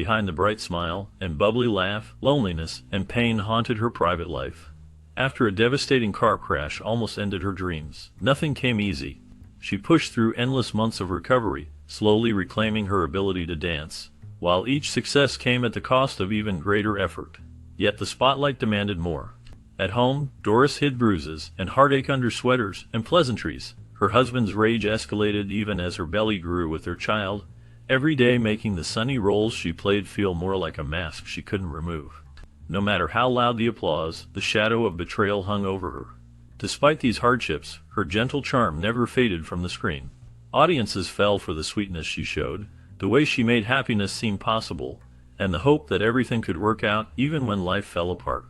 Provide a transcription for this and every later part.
behind the bright smile and bubbly laugh, loneliness and pain haunted her private life. After a devastating car crash almost ended her dreams, nothing came easy. She pushed through endless months of recovery, slowly reclaiming her ability to dance, while each success came at the cost of even greater effort. Yet the spotlight demanded more. At home, Doris hid bruises and heartache under sweaters and pleasantries. Her husband's rage escalated even as her belly grew with their child, every day making the sunny roles she played feel more like a mask she couldn't remove. No matter how loud the applause, the shadow of betrayal hung over her. Despite these hardships, her gentle charm never faded from the screen. Audiences fell for the sweetness she showed, the way she made happiness seem possible, and the hope that everything could work out even when life fell apart.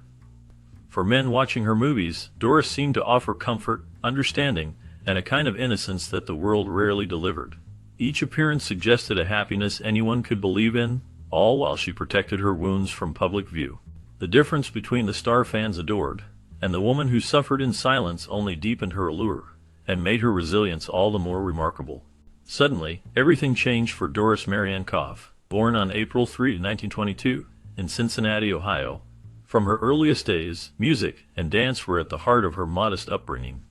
For men watching her movies, Doris seemed to offer comfort, understanding, and a kind of innocence that the world rarely delivered. Each appearance suggested a happiness anyone could believe in, all while she protected her wounds from public view. The difference between the star fans adored and the woman who suffered in silence only deepened her allure and made her resilience all the more remarkable. Suddenly, everything changed for Doris Marianne Koff, born on April 3, 1922, in Cincinnati, Ohio. From her earliest days, music and dance were at the heart of her modest upbringing.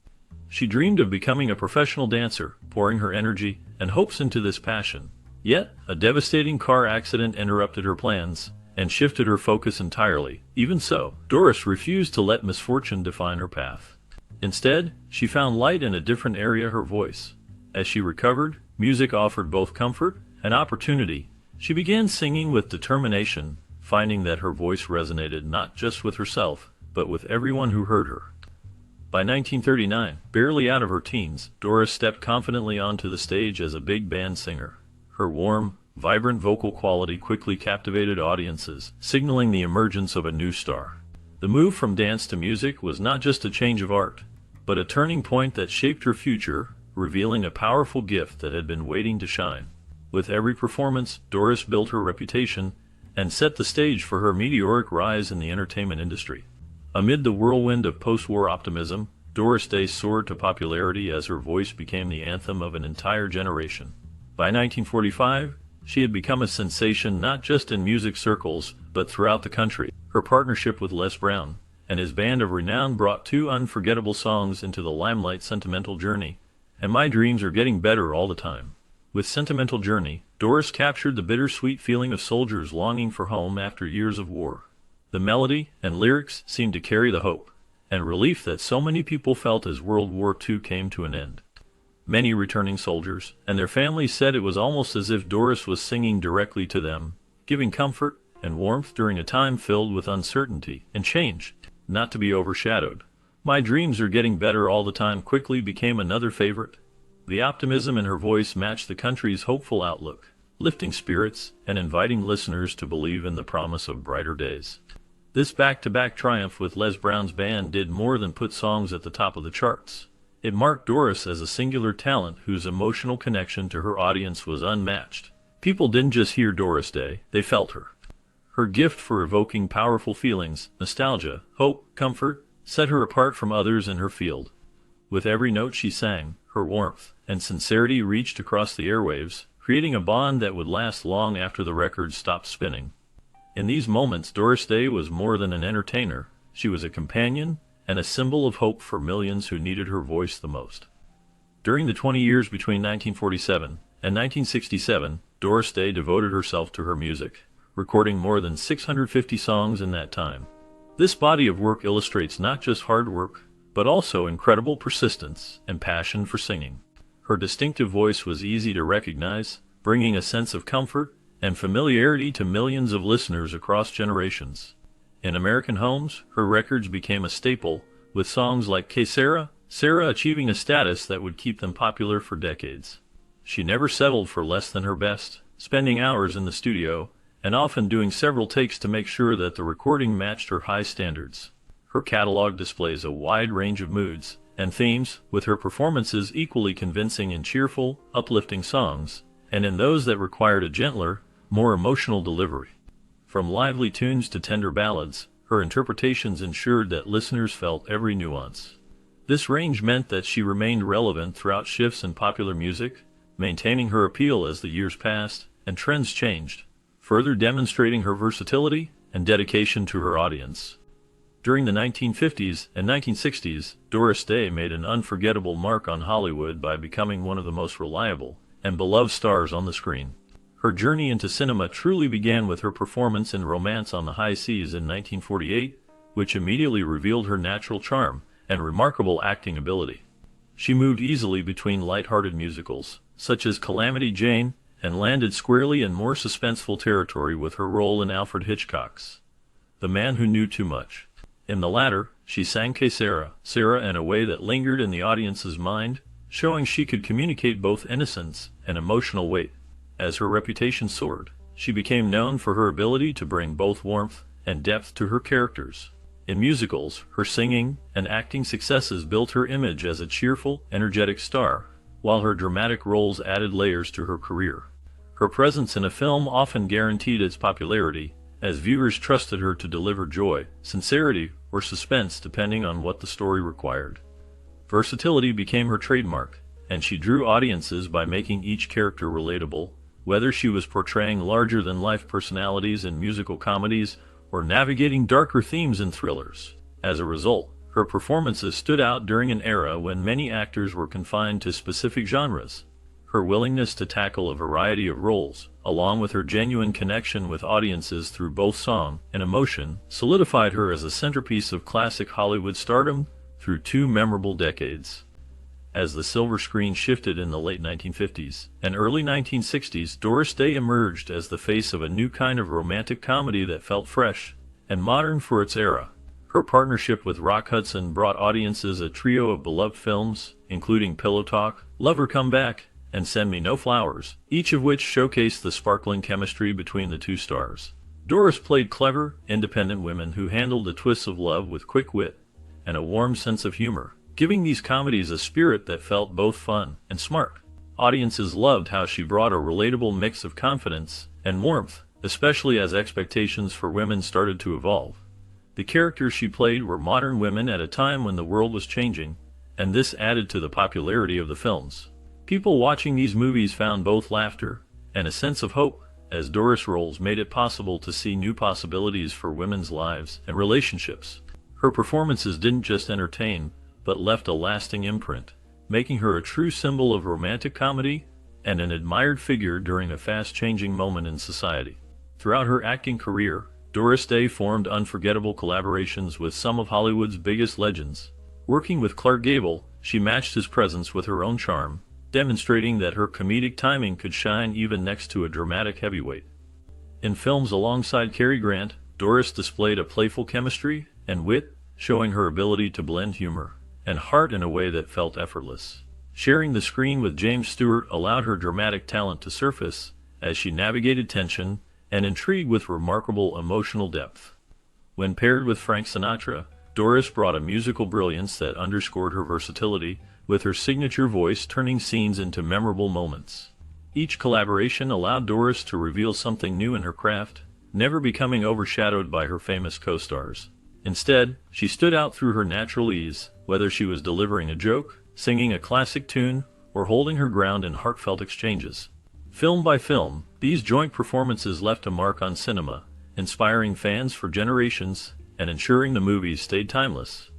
She dreamed of becoming a professional dancer, pouring her energy and hopes into this passion. Yet, a devastating car accident interrupted her plans and shifted her focus entirely. Even so, Doris refused to let misfortune define her path. Instead, she found light in a different area: her voice. As she recovered, music offered both comfort and opportunity. She began singing with determination, finding that her voice resonated not just with herself, but with everyone who heard her. By 1939, barely out of her teens, Doris stepped confidently onto the stage as a big band singer. Her warm, vibrant vocal quality quickly captivated audiences, signaling the emergence of a new star. The move from dance to music was not just a change of art, but a turning point that shaped her future, revealing a powerful gift that had been waiting to shine. With every performance, Doris built her reputation and set the stage for her meteoric rise in the entertainment industry. Amid the whirlwind of post-war optimism, Doris Day soared to popularity as her voice became the anthem of an entire generation. By 1945, she had become a sensation not just in music circles, but throughout the country. Her partnership with Les Brown and his band of renown brought two unforgettable songs into the limelight: Sentimental Journey and My Dreams Are Getting Better All the Time. With Sentimental Journey, Doris captured the bittersweet feeling of soldiers longing for home after years of war. The melody and lyrics seemed to carry the hope and relief that so many people felt as World War II came to an end. Many returning soldiers and their families said it was almost as if Doris was singing directly to them, giving comfort and warmth during a time filled with uncertainty and change. Not to be overshadowed, My Dreams Are Getting Better All the Time quickly became another favorite. The optimism in her voice matched the country's hopeful outlook, lifting spirits and inviting listeners to believe in the promise of brighter days. This back-to-back triumph with Les Brown's band did more than put songs at the top of the charts. It marked Doris as a singular talent whose emotional connection to her audience was unmatched. People didn't just hear Doris Day, they felt her. Her gift for evoking powerful feelings, nostalgia, hope, comfort, set her apart from others in her field. With every note she sang, her warmth and sincerity reached across the airwaves, creating a bond that would last long after the record stopped spinning. In these moments, Doris Day was more than an entertainer. She was a companion and a symbol of hope for millions who needed her voice the most. During the 20 years between 1947 and 1967, Doris Day devoted herself to her music, recording more than 650 songs in that time. This body of work illustrates not just hard work, but also incredible persistence and passion for singing. Her distinctive voice was easy to recognize, bringing a sense of comfort and familiarity to millions of listeners across generations. In American homes, her records became a staple, with songs like Que Sera, achieving a status that would keep them popular for decades. She never settled for less than her best, spending hours in the studio and often doing several takes to make sure that the recording matched her high standards. Her catalog displays a wide range of moods and themes, with her performances equally convincing in cheerful, uplifting songs, and in those that required a gentler, more emotional delivery. From lively tunes to tender ballads, her interpretations ensured that listeners felt every nuance. This range meant that she remained relevant throughout shifts in popular music, maintaining her appeal as the years passed and trends changed. further demonstrating her versatility and dedication to her audience. During the 1950s and 1960s, Doris Day made an unforgettable mark on Hollywood by becoming one of the most reliable and beloved stars on the screen. Her journey into cinema truly began with her performance in Romance on the High Seas in 1948, which immediately revealed her natural charm and remarkable acting ability. She moved easily between light-hearted musicals, such as Calamity Jane, and landed squarely in more suspenseful territory with her role in Alfred Hitchcock's The Man Who Knew Too Much. In the latter, she sang Sarah in a way that lingered in the audience's mind, showing she could communicate both innocence and emotional weight. As her reputation soared, she became known for her ability to bring both warmth and depth to her characters. In musicals, her singing and acting successes built her image as a cheerful, energetic star, while her dramatic roles added layers to her career. Her presence in a film often guaranteed its popularity, as viewers trusted her to deliver joy, sincerity, or suspense depending on what the story required. Versatility became her trademark, and she drew audiences by making each character relatable, whether she was portraying larger-than-life personalities in musical comedies or navigating darker themes in thrillers. As a result, her performances stood out during an era when many actors were confined to specific genres. Her willingness to tackle a variety of roles, along with her genuine connection with audiences through both song and emotion, solidified her as a centerpiece of classic Hollywood stardom through 2 memorable decades. As the silver screen shifted in the late 1950s and early 1960s, Doris Day emerged as the face of a new kind of romantic comedy that felt fresh and modern for its era. Her partnership with Rock Hudson brought audiences a trio of beloved films, including Pillow Talk, Lover Come Back, and Send Me No Flowers, each of which showcased the sparkling chemistry between the two stars. Doris played clever, independent women who handled the twists of love with quick wit and a warm sense of humor, giving these comedies a spirit that felt both fun and smart. Audiences loved how she brought a relatable mix of confidence and warmth, especially as expectations for women started to evolve. The characters she played were modern women at a time when the world was changing, and this added to the popularity of the films. People watching these movies found both laughter and a sense of hope, as Doris' roles made it possible to see new possibilities for women's lives and relationships. Her performances didn't just entertain, but left a lasting imprint, making her a true symbol of romantic comedy and an admired figure during a fast-changing moment in society. Throughout her acting career, Doris Day formed unforgettable collaborations with some of Hollywood's biggest legends. Working with Clark Gable, she matched his presence with her own charm, demonstrating that her comedic timing could shine even next to a dramatic heavyweight. In films alongside Cary Grant, Doris displayed a playful chemistry and wit, showing her ability to blend humor and heart in a way that felt effortless. Sharing the screen with James Stewart allowed her dramatic talent to surface as she navigated tension and intrigue with remarkable emotional depth. When paired with Frank Sinatra, Doris brought a musical brilliance that underscored her versatility, with her signature voice turning scenes into memorable moments. Each collaboration allowed Doris to reveal something new in her craft, never becoming overshadowed by her famous co-stars. Instead, she stood out through her natural ease, whether she was delivering a joke, singing a classic tune, or holding her ground in heartfelt exchanges. Film by film, these joint performances left a mark on cinema, inspiring fans for generations and ensuring the movies stayed timeless.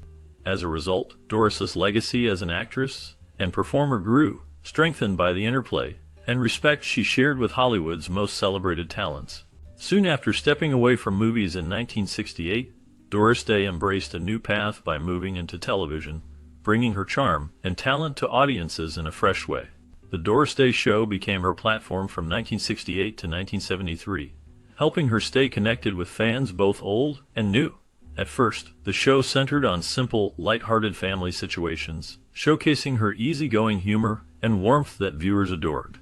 As a result, Doris's legacy as an actress and performer grew, strengthened by the interplay and respect she shared with Hollywood's most celebrated talents. Soon after stepping away from movies in 1968, Doris Day embraced a new path by moving into television, bringing her charm and talent to audiences in a fresh way. The Doris Day Show became her platform from 1968 to 1973, helping her stay connected with fans both old and new. At first, the show centered on simple, light-hearted family situations, showcasing her easygoing humor and warmth that viewers adored.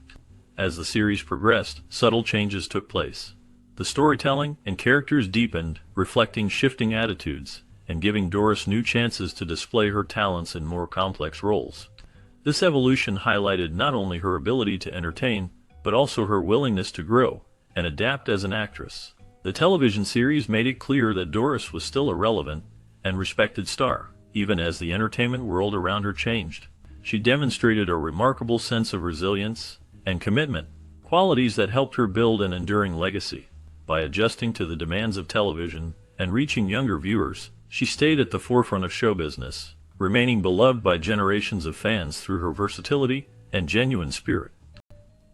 As the series progressed, subtle changes took place. The storytelling and characters deepened, reflecting shifting attitudes and giving Doris new chances to display her talents in more complex roles. This evolution highlighted not only her ability to entertain, but also her willingness to grow and adapt as an actress. The television series made it clear that Doris was still a relevant and respected star, even as the entertainment world around her changed. She demonstrated a remarkable sense of resilience and commitment, qualities that helped her build an enduring legacy. By adjusting to the demands of television and reaching younger viewers, she stayed at the forefront of show business, remaining beloved by generations of fans through her versatility and genuine spirit.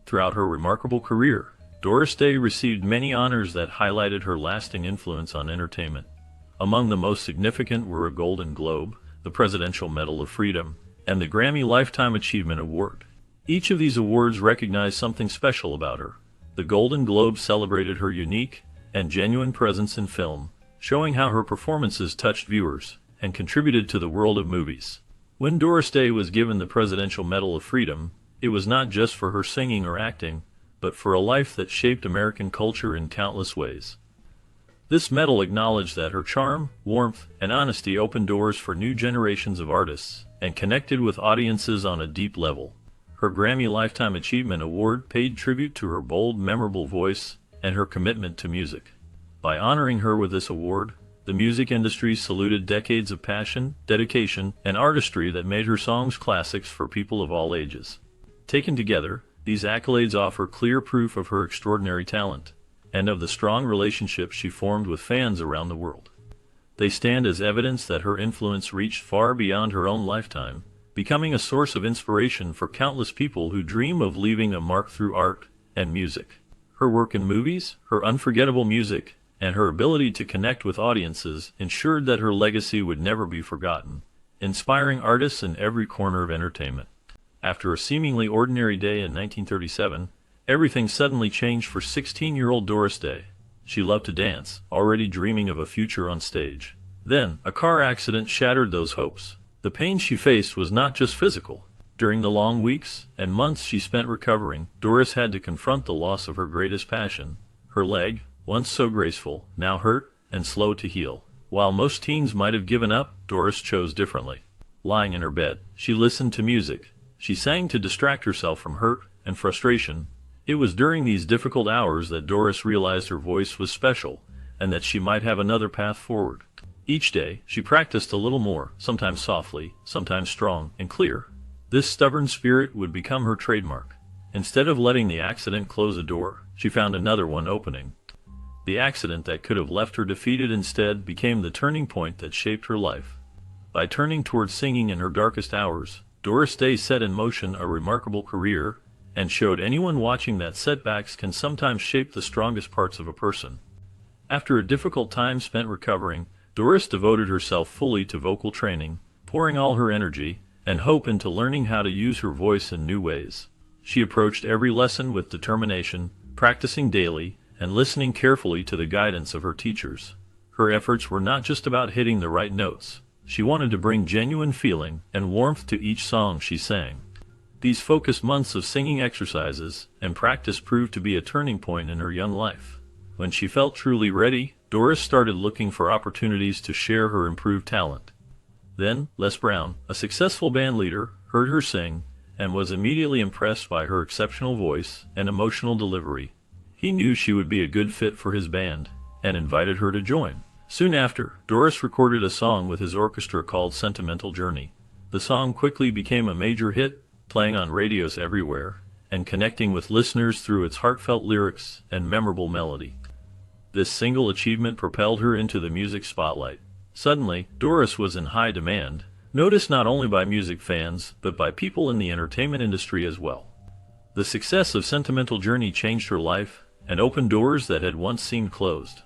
Throughout her remarkable career, Doris Day received many honors that highlighted her lasting influence on entertainment. Among the most significant were a Golden Globe, the Presidential Medal of Freedom, and the Grammy Lifetime Achievement Award. Each of these awards recognized something special about her. The Golden Globe celebrated her unique and genuine presence in film, showing how her performances touched viewers and contributed to the world of movies. When Doris Day was given the Presidential Medal of Freedom, it was not just for her singing or acting, but for a life that shaped American culture in countless ways. This medal acknowledged that her charm, warmth, and honesty opened doors for new generations of artists and connected with audiences on a deep level. Her Grammy Lifetime Achievement Award paid tribute to her bold, memorable voice and her commitment to music. By honoring her with this award, the music industry saluted decades of passion, dedication, and artistry that made her songs classics for people of all ages. Taken together, these accolades offer clear proof of her extraordinary talent and of the strong relationships she formed with fans around the world. They stand as evidence that her influence reached far beyond her own lifetime, becoming a source of inspiration for countless people who dream of leaving a mark through art and music. Her work in movies, her unforgettable music, and her ability to connect with audiences ensured that her legacy would never be forgotten, inspiring artists in every corner of entertainment. After a seemingly ordinary day in 1937, everything suddenly changed for 16-year-old Doris Day. She loved to dance, already dreaming of a future on stage. Then, a car accident shattered those hopes. The pain she faced was not just physical. During the long weeks and months she spent recovering, Doris had to confront the loss of her greatest passion. Her leg, once so graceful, now hurt and slow to heal. While most teens might have given up, Doris chose differently. Lying in her bed, she listened to music. She sang to distract herself from hurt and frustration. It was during these difficult hours that Doris realized her voice was special and that she might have another path forward. Each day, she practiced a little more, sometimes softly, sometimes strong and clear. This stubborn spirit would become her trademark. Instead of letting the accident close a door, she found another one opening. The accident that could have left her defeated instead became the turning point that shaped her life. By turning towards singing in her darkest hours, Doris Day set in motion a remarkable career and showed anyone watching that setbacks can sometimes shape the strongest parts of a person. After a difficult time spent recovering, Doris devoted herself fully to vocal training, pouring all her energy and hope into learning how to use her voice in new ways. She approached every lesson with determination, practicing daily and listening carefully to the guidance of her teachers. Her efforts were not just about hitting the right notes. She wanted to bring genuine feeling and warmth to each song she sang. These focused months of singing exercises and practice proved to be a turning point in her young life. When she felt truly ready, Doris started looking for opportunities to share her improved talent. Then, Les Brown, a successful band leader, heard her sing and was immediately impressed by her exceptional voice and emotional delivery. He knew she would be a good fit for his band and invited her to join. Soon after, Doris recorded a song with his orchestra called Sentimental Journey. The song quickly became a major hit, playing on radios everywhere and connecting with listeners through its heartfelt lyrics and memorable melody. This single achievement propelled her into the music spotlight. Suddenly, Doris was in high demand, noticed not only by music fans, but by people in the entertainment industry as well. The success of Sentimental Journey changed her life and opened doors that had once seemed closed.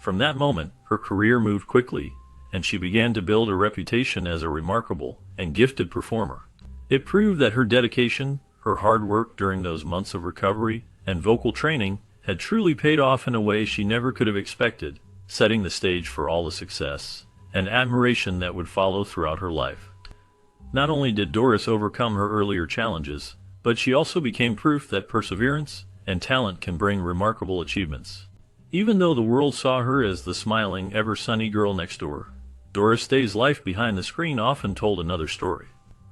From that moment, her career moved quickly, and she began to build a reputation as a remarkable and gifted performer. It proved that her dedication, her hard work during those months of recovery, and vocal training had truly paid off in a way she never could have expected, setting the stage for all the success and admiration that would follow throughout her life. Not only did Doris overcome her earlier challenges, but she also became proof that perseverance and talent can bring remarkable achievements. Even though the world saw her as the smiling, ever-sunny girl next door, Doris Day's life behind the screen often told another story.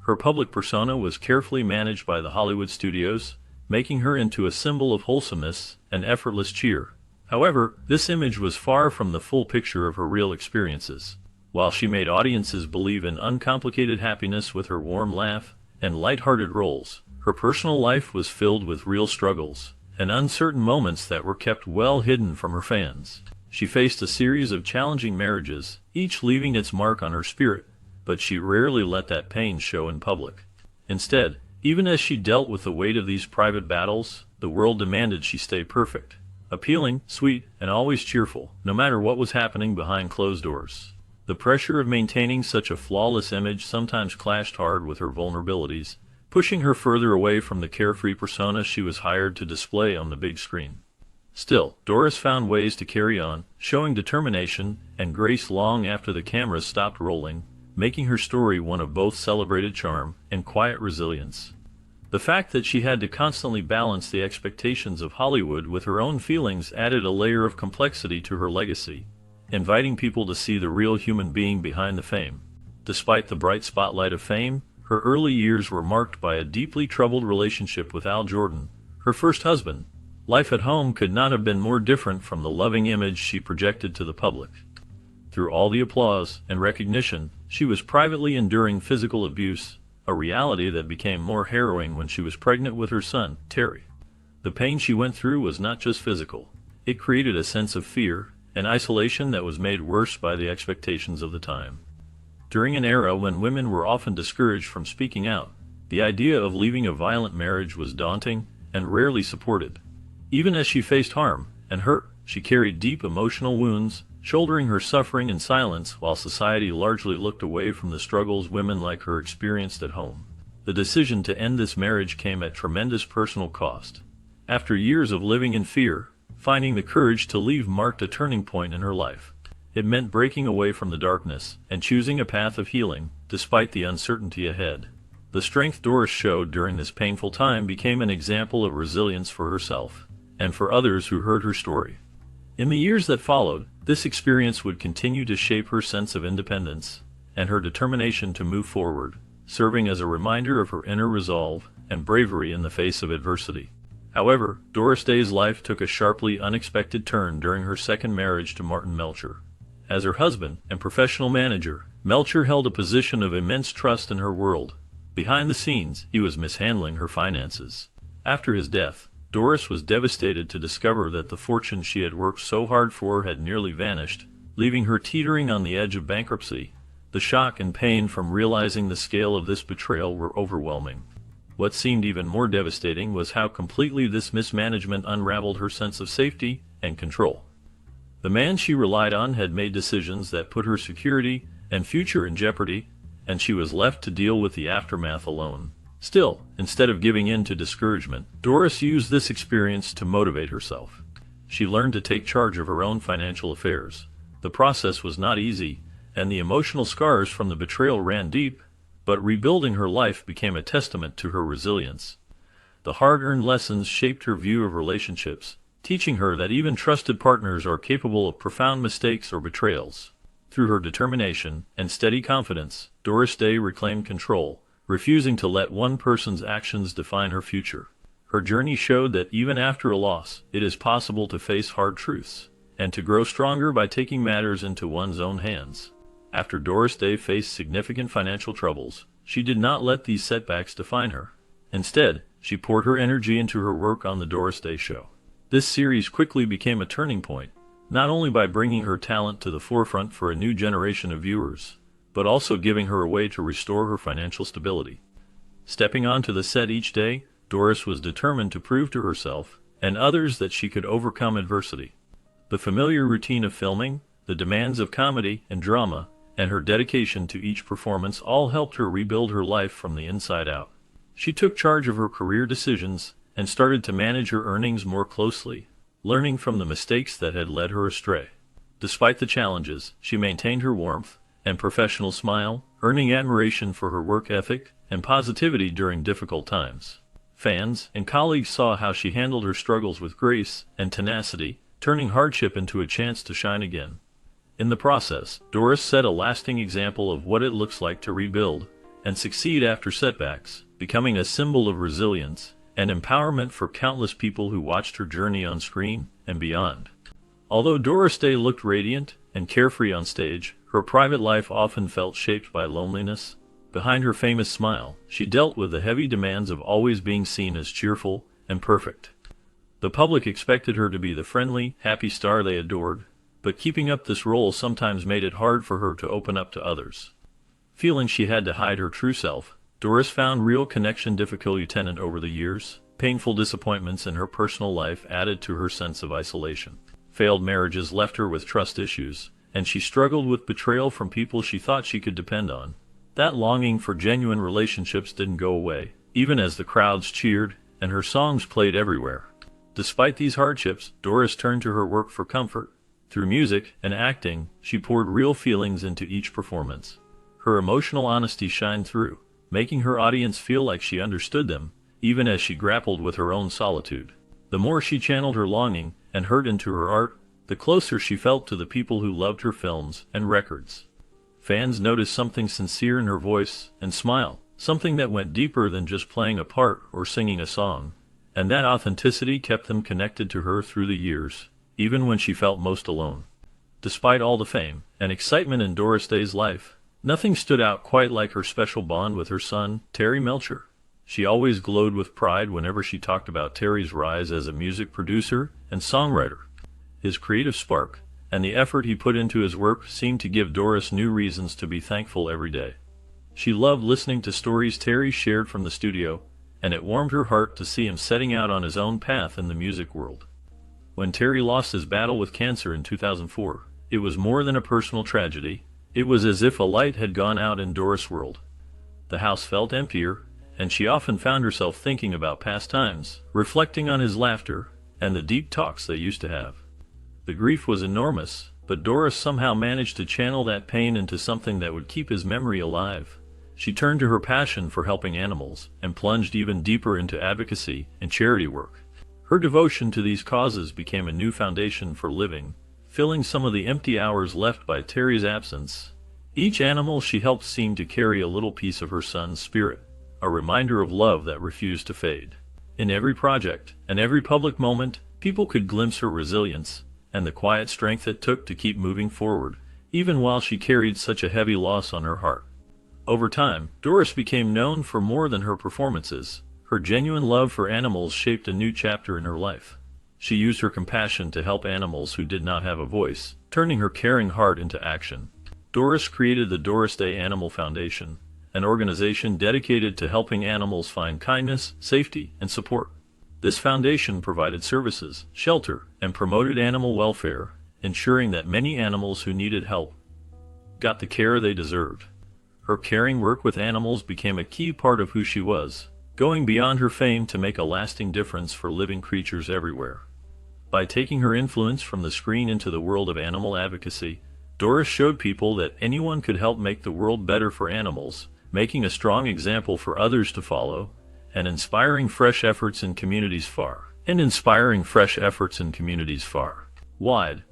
Her public persona was carefully managed by the Hollywood studios, making her into a symbol of wholesomeness and effortless cheer. However, this image was far from the full picture of her real experiences. While she made audiences believe in uncomplicated happiness with her warm laugh and light-hearted roles, her personal life was filled with real struggles and uncertain moments that were kept well hidden from her fans. She faced a series of challenging marriages, each leaving its mark on her spirit, but she rarely let that pain show in public. Instead, even as she dealt with the weight of these private battles, the world demanded she stay perfect, appealing, sweet, and always cheerful, no matter what was happening behind closed doors. The pressure of maintaining such a flawless image sometimes clashed hard with her vulnerabilities, pushing her further away from the carefree persona she was hired to display on the big screen. Still, Doris found ways to carry on, showing determination and grace long after the cameras stopped rolling, making her story one of both celebrated charm and quiet resilience. The fact that she had to constantly balance the expectations of Hollywood with her own feelings added a layer of complexity to her legacy, inviting people to see the real human being behind the fame. Despite the bright spotlight of fame, her early years were marked by a deeply troubled relationship with Al Jordan, her first husband. Life at home could not have been more different from the loving image she projected to the public. Through all the applause and recognition, she was privately enduring physical abuse, a reality that became more harrowing when she was pregnant with her son, Terry. The pain she went through was not just physical. It created a sense of fear and isolation that was made worse by the expectations of the time. During an era when women were often discouraged from speaking out, the idea of leaving a violent marriage was daunting and rarely supported. Even as she faced harm and hurt, she carried deep emotional wounds, shouldering her suffering in silence while society largely looked away from the struggles women like her experienced at home. The decision to end this marriage came at tremendous personal cost. After years of living in fear, finding the courage to leave marked a turning point in her life. It meant breaking away from the darkness and choosing a path of healing, despite the uncertainty ahead. The strength Doris showed during this painful time became an example of resilience for herself and for others who heard her story. In the years that followed, this experience would continue to shape her sense of independence and her determination to move forward, serving as a reminder of her inner resolve and bravery in the face of adversity. However, Doris Day's life took a sharply unexpected turn during her second marriage to Martin Melcher. As her husband and professional manager, Melcher held a position of immense trust in her world. Behind the scenes, he was mishandling her finances. After his death, Doris was devastated to discover that the fortune she had worked so hard for had nearly vanished, leaving her teetering on the edge of bankruptcy. The shock and pain from realizing the scale of this betrayal were overwhelming. What seemed even more devastating was how completely this mismanagement unraveled her sense of safety and control. The man she relied on had made decisions that put her security and future in jeopardy, and she was left to deal with the aftermath alone. Still, instead of giving in to discouragement, Doris used this experience to motivate herself. She learned to take charge of her own financial affairs. The process was not easy, and the emotional scars from the betrayal ran deep, but rebuilding her life became a testament to her resilience. The hard-earned lessons shaped her view of relationships, teaching her that even trusted partners are capable of profound mistakes or betrayals. Through her determination and steady confidence, Doris Day reclaimed control, refusing to let one person's actions define her future. Her journey showed that even after a loss, it is possible to face hard truths, and to grow stronger by taking matters into one's own hands. After Doris Day faced significant financial troubles, she did not let these setbacks define her. Instead, she poured her energy into her work on The Doris Day Show. This series quickly became a turning point, not only by bringing her talent to the forefront for a new generation of viewers, but also giving her a way to restore her financial stability. Stepping onto the set each day, Doris was determined to prove to herself and others that she could overcome adversity. The familiar routine of filming, the demands of comedy and drama, and her dedication to each performance all helped her rebuild her life from the inside out. She took charge of her career decisions and started to manage her earnings more closely, learning from the mistakes that had led her astray. Despite the challenges, she maintained her warmth and professional smile, earning admiration for her work ethic and positivity during difficult times. Fans and colleagues saw how she handled her struggles with grace and tenacity, turning hardship into a chance to shine again. In the process, Doris set a lasting example of what it looks like to rebuild and succeed after setbacks, becoming a symbol of resilience and empowerment for countless people who watched her journey on screen and beyond. Although Doris Day looked radiant and carefree on stage, her private life often felt shaped by loneliness. Behind her famous smile, she dealt with the heavy demands of always being seen as cheerful and perfect. The public expected her to be the friendly, happy star they adored, but keeping up this role sometimes made it hard for her to open up to others. Feeling she had to hide her true self, Doris found real connection difficult over the years. Painful disappointments in her personal life added to her sense of isolation. Failed marriages left her with trust issues, and she struggled with betrayal from people she thought she could depend on. That longing for genuine relationships didn't go away, even as the crowds cheered and her songs played everywhere. Despite these hardships, Doris turned to her work for comfort. Through music and acting, she poured real feelings into each performance. Her emotional honesty shined through, making her audience feel like she understood them, even as she grappled with her own solitude. The more she channeled her longing and hurt into her art, the closer she felt to the people who loved her films and records. Fans noticed something sincere in her voice and smile, something that went deeper than just playing a part or singing a song, and that authenticity kept them connected to her through the years, even when she felt most alone. Despite all the fame and excitement in Doris Day's life, nothing stood out quite like her special bond with her son, Terry Melcher. She always glowed with pride whenever she talked about Terry's rise as a music producer and songwriter. His creative spark and the effort he put into his work seemed to give Doris new reasons to be thankful every day. She loved listening to stories Terry shared from the studio, and it warmed her heart to see him setting out on his own path in the music world. When Terry lost his battle with cancer in 2004, it was more than a personal tragedy. It was as if a light had gone out in Doris' world. The house felt emptier, and she often found herself thinking about past times, reflecting on his laughter and the deep talks they used to have. The grief was enormous, but Doris somehow managed to channel that pain into something that would keep his memory alive. She turned to her passion for helping animals and plunged even deeper into advocacy and charity work. Her devotion to these causes became a new foundation for living, filling some of the empty hours left by Terry's absence. Each animal she helped seemed to carry a little piece of her son's spirit, a reminder of love that refused to fade. In every project and every public moment, people could glimpse her resilience and the quiet strength it took to keep moving forward, even while she carried such a heavy loss on her heart. Over time, Doris became known for more than her performances. Her genuine love for animals shaped a new chapter in her life. She used her compassion to help animals who did not have a voice, turning her caring heart into action. Doris created the Doris Day Animal Foundation, an organization dedicated to helping animals find kindness, safety, and support. This foundation provided services, shelter, and promoted animal welfare, ensuring that many animals who needed help got the care they deserved. Her caring work with animals became a key part of who she was, going beyond her fame to make a lasting difference for living creatures everywhere. By taking her influence from the screen into the world of animal advocacy, Doris showed people that anyone could help make the world better for animals, making a strong example for others to follow, and inspiring fresh efforts in communities far wide.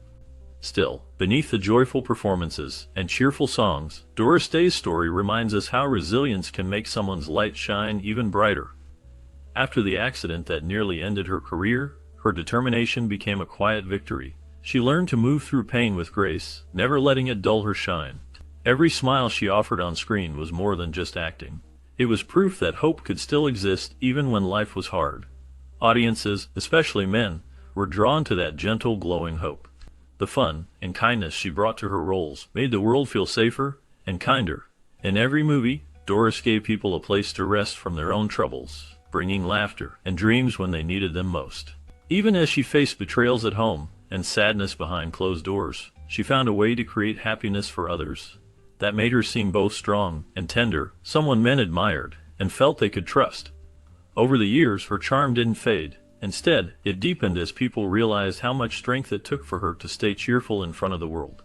Still, beneath the joyful performances and cheerful songs, Doris Day's story reminds us how resilience can make someone's light shine even brighter. After the accident that nearly ended her career, her determination became a quiet victory. She learned to move through pain with grace, never letting it dull her shine. Every smile she offered on screen was more than just acting. It was proof that hope could still exist even when life was hard. Audiences, especially men, were drawn to that gentle, glowing hope. The fun and kindness she brought to her roles made the world feel safer and kinder. In every movie, Doris gave people a place to rest from their own troubles, bringing laughter and dreams when they needed them most. Even as she faced betrayals at home and sadness behind closed doors, she found a way to create happiness for others. That made her seem both strong and tender, someone men admired and felt they could trust. Over the years, her charm didn't fade. Instead, it deepened as people realized how much strength it took for her to stay cheerful in front of the world.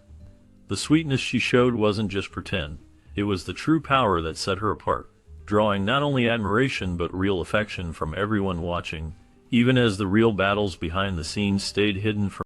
The sweetness she showed wasn't just pretend. It was the true power that set her apart, drawing not only admiration but real affection from everyone watching, even as the real battles behind the scenes stayed hidden from